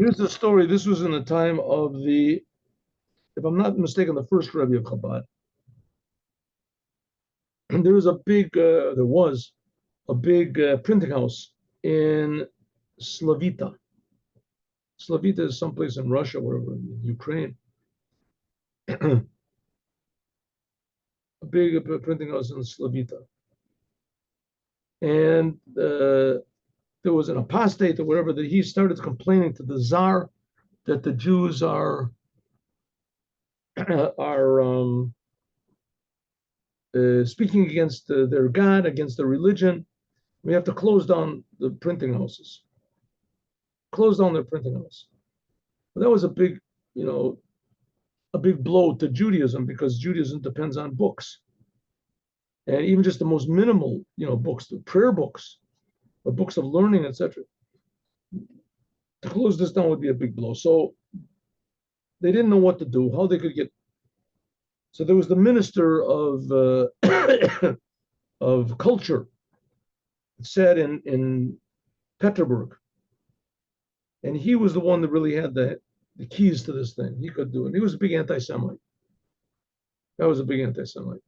Here's the story. This was in the time of the, if I'm not mistaken, the first Rebbe of Chabad. And there was a big printing house in Slavita. Slavita is someplace in Russia, wherever, in Ukraine. A big printing house in Slavita. And there was an apostate or whatever that he started complaining to the Tsar that the Jews are speaking against their God, against their religion. We have to close down the printing houses. Close down their printing house. But that was a big blow to Judaism, because Judaism depends on books. And even just the most minimal, books, the prayer books, or books of learning, etc. To close this down would be a big blow. So they didn't know what to do, how they could get. So there was the minister of of culture, said in Petersburg, and he was the one that really had the keys to this thing. He could do it. He was a big anti-Semite. That was a big anti-Semite,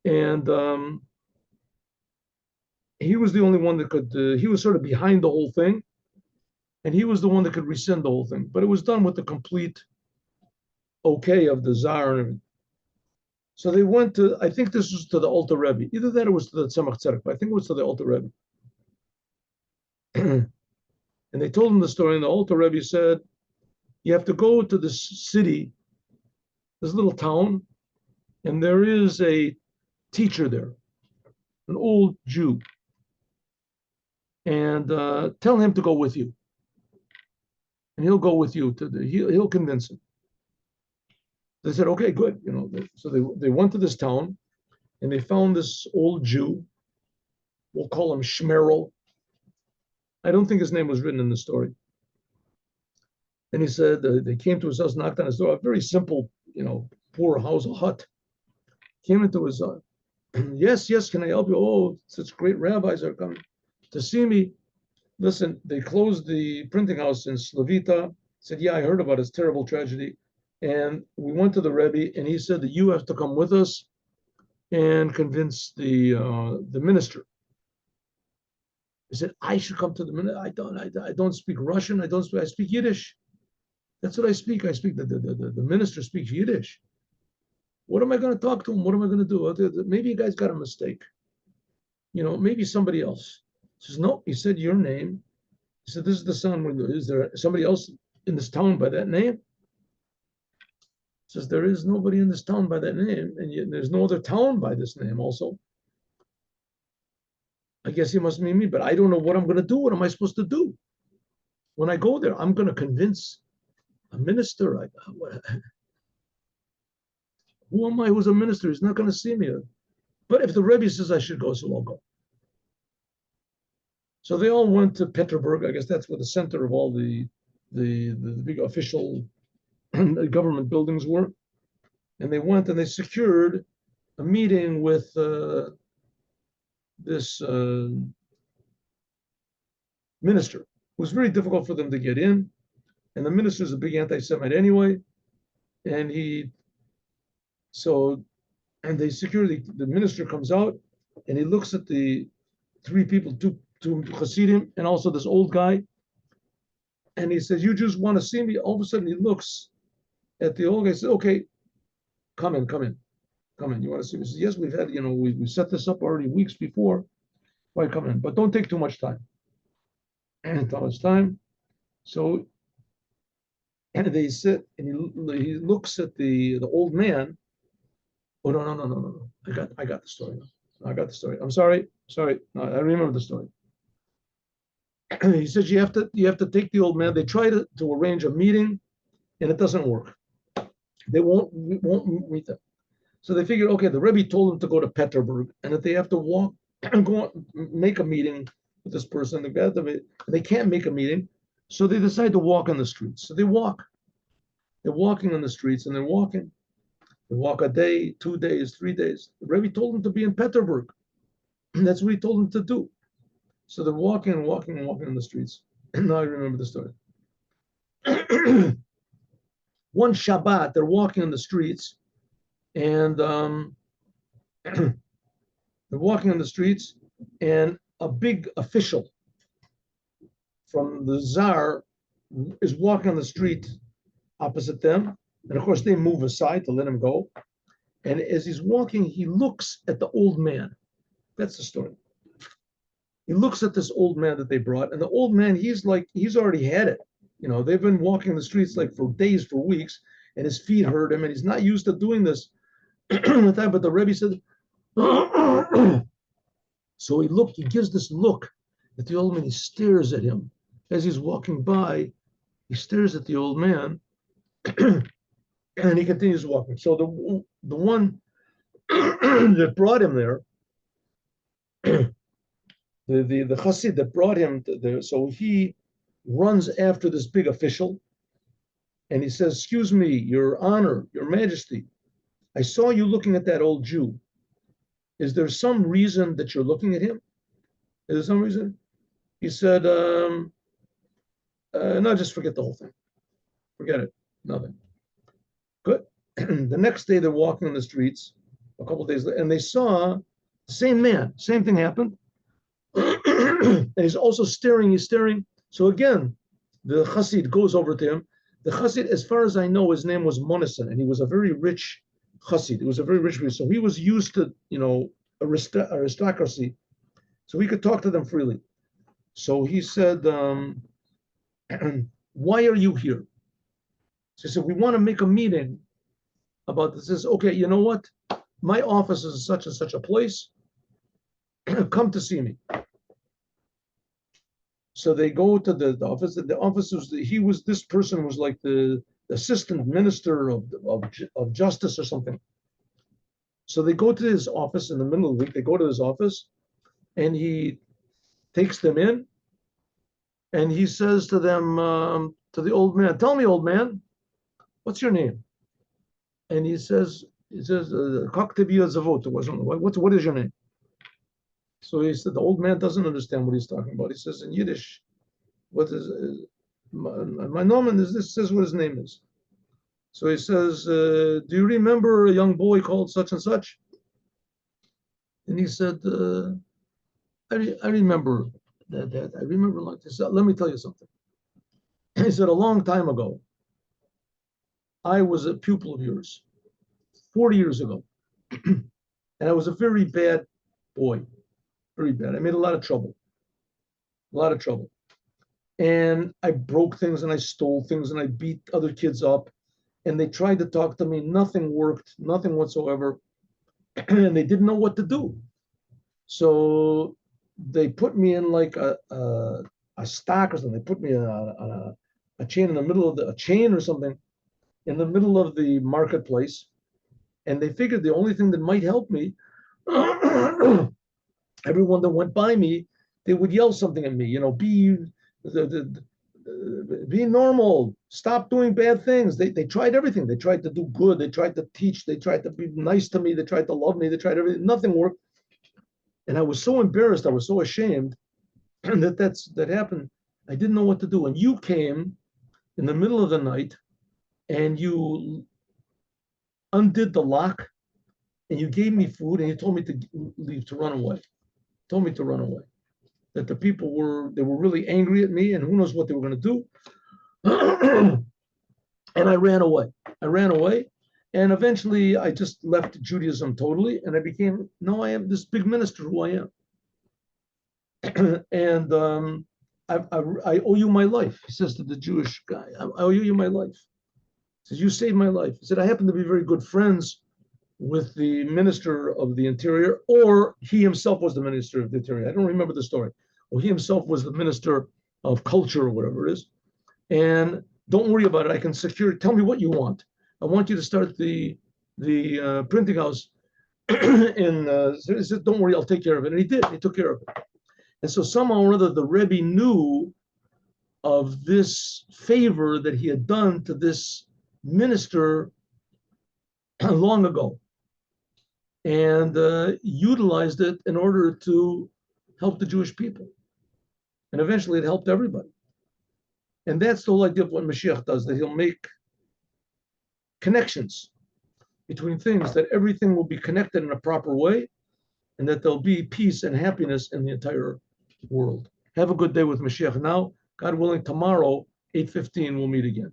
and he was the only one that could. He was sort of behind the whole thing, and he was the one that could rescind the whole thing. But it was done with the complete okay of the Tsar and everything. So they went to, I think this was to the Alter Rebbe. Either that or it was to the Tzemach Tzedek, but I think it was to the Alter Rebbe. And they told him the story, and the Alter Rebbe said, you have to go to this city, this little town, and there is a teacher there, an old Jew, and tell him to go with you. And he'll go with you he'll convince him. They said, okay, good. So they went to this town, and they found this old Jew. We'll call him Shmerel. I don't think his name was written in the story. And he said they came to his house, knocked on his door, a very simple, poor house, a hut. Came into his yes, can I help you? Oh, such great rabbis are coming to see me. Listen, they closed the printing house in Slavita. Said, yeah, I heard about his terrible tragedy. And we went to the Rebbe, and he said that you have to come with us and convince the minister. He said, I should come to the minister. I don't speak Russian. I speak Yiddish. That's what I speak. The minister speaks Yiddish. What am I going to talk to him? What am I going to do? Maybe you guys got a mistake. Maybe somebody else. He says, no, he said your name. He said, this is the son. Is there somebody else in this town by that name? He says, there is nobody in this town by that name, and yet there's no other town by this name also. I guess he must mean me, but I don't know what I'm going to do. What am I supposed to do? When I go there, I'm going to convince a minister. Who am I who's a minister? He's not going to see me. But if the Rebbe says I should go, so I'll go. So they all went to Petersburg. I guess that's where the center of all the big official government buildings were. And they went and they secured a meeting with this minister. It was very difficult for them to get in. And the minister is a big anti-Semite anyway. And they secure, the minister comes out, and he looks at the three people, two Chassidim, and also this old guy. And he says, you just want to see me? All of a sudden he looks at the old guy and says, okay, come in. You want to see me? He says, yes, we've had, we set this up already weeks before. Why come in? But don't take too much time. And too much time. So, and they sit, and he looks at the old man. Oh, no. I got the story. I'm sorry. No, I remember the story. He says you have to take the old man. They try to arrange a meeting, and it doesn't work. They won't meet them. So they figured, okay, the Rebbe told them to go to Petersburg, and that they have to walk and go make a meeting with this person. They can't make a meeting, so they decide to walk on the streets. So they walk. They're walking on the streets, and they're walking. They walk a day, 2 days, 3 days. The Rebbe told them to be in Petersburg. That's what he told them to do. So they're walking on the streets. And now I remember the story. one Shabbat, they're walking in the streets, and they're walking in the streets, and a big official from the Tsar is walking on the street opposite them. And of course, they move aside to let him go. And as he's walking, he looks at the old man. That's the story. He looks at this old man that they brought, and the old man, he's already had it. They've been walking the streets like for days, for weeks, and his feet hurt him, and he's not used to doing this. But the Rebbe said, so he gives this look at the old man. He stares at him as he's walking by. He stares at the old man, and he continues walking. So the one that brought him there, the Chassid that brought him there, so he runs after this big official, and he says, "Excuse me, Your Honor, Your Majesty, I saw you looking at that old Jew. Is there some reason that you're looking at him? Is there some reason?" He said, "No, just forget the whole thing. Forget it. Nothing." Good. The next day, they're walking on the streets, a couple of days later, and they saw the same man. Same thing happened. And he's also staring. He's staring. So again, the Chassid goes over to him. The Chassid, as far as I know, his name was Monison, and he was a very rich Chassid. He was a very rich person. So he was used to, aristocracy. So he could talk to them freely. So he said, "Why are you here?" So he said, "We want to make a meeting about this." He says, "Okay, you know what? My office is such and such a place. Come to see me." So they go to the office. The office was this person was like the assistant minister of justice or something. So they go to his office in the middle of the week. They go to his office, and he takes them in, and he says to them, to the old man, "Tell me, old man, what's your name?" And he says, "What is your name?" So he said, the old man doesn't understand what he's talking about. He says in Yiddish, "What is my name is this?" Says what his name is. So he says, "Do you remember a young boy called such and such?" And he said, I remember that. I remember like this. Let me tell you something. He said, "A long time ago, I was a pupil of yours, 40 years ago. And I was a very bad boy, very bad. I made a lot of trouble. And I broke things, and I stole things, and I beat other kids up. And they tried to talk to me. Nothing worked, nothing whatsoever. And they didn't know what to do. So they put me in like a stock or something. They put me on a chain in the middle of a chain or something in the middle of the marketplace. And they figured the only thing that might help me, everyone that went by me, they would yell something at me, be normal, stop doing bad things." They tried everything. They tried to do good. They tried to teach. They tried to be nice to me. They tried to love me. They tried everything. Nothing worked. And I was so embarrassed. I was so ashamed that happened. I didn't know what to do. And you came in the middle of the night, and you undid the lock, and you gave me food, and you told me to leave, to run away. Told me to run away. That the people were really angry at me, and who knows what they were going to do. And I ran away. And eventually I just left Judaism totally, and I am this big minister who I am. And I owe you my life, he says to the Jewish guy. I owe you my life. He says, "You saved my life." He said, "I happen to be very good friends with the Minister of the Interior," or he himself was the Minister of the Interior. I don't remember the story. Or he himself was the Minister of Culture or whatever it is. "And don't worry about it. I can secure it. Tell me what you want. I want you to start the printing house." So he said, "Don't worry, I'll take care of it." And he did. He took care of it. And so somehow or other, the Rebbe knew of this favor that he had done to this minister long ago, and utilized it in order to help the Jewish people. And eventually it helped everybody. And that's the whole idea of what Mashiach does, that he'll make connections between things, that everything will be connected in a proper way, and that there'll be peace and happiness in the entire world. Have a good day with Mashiach now. God willing, tomorrow, 8:15, we'll meet again.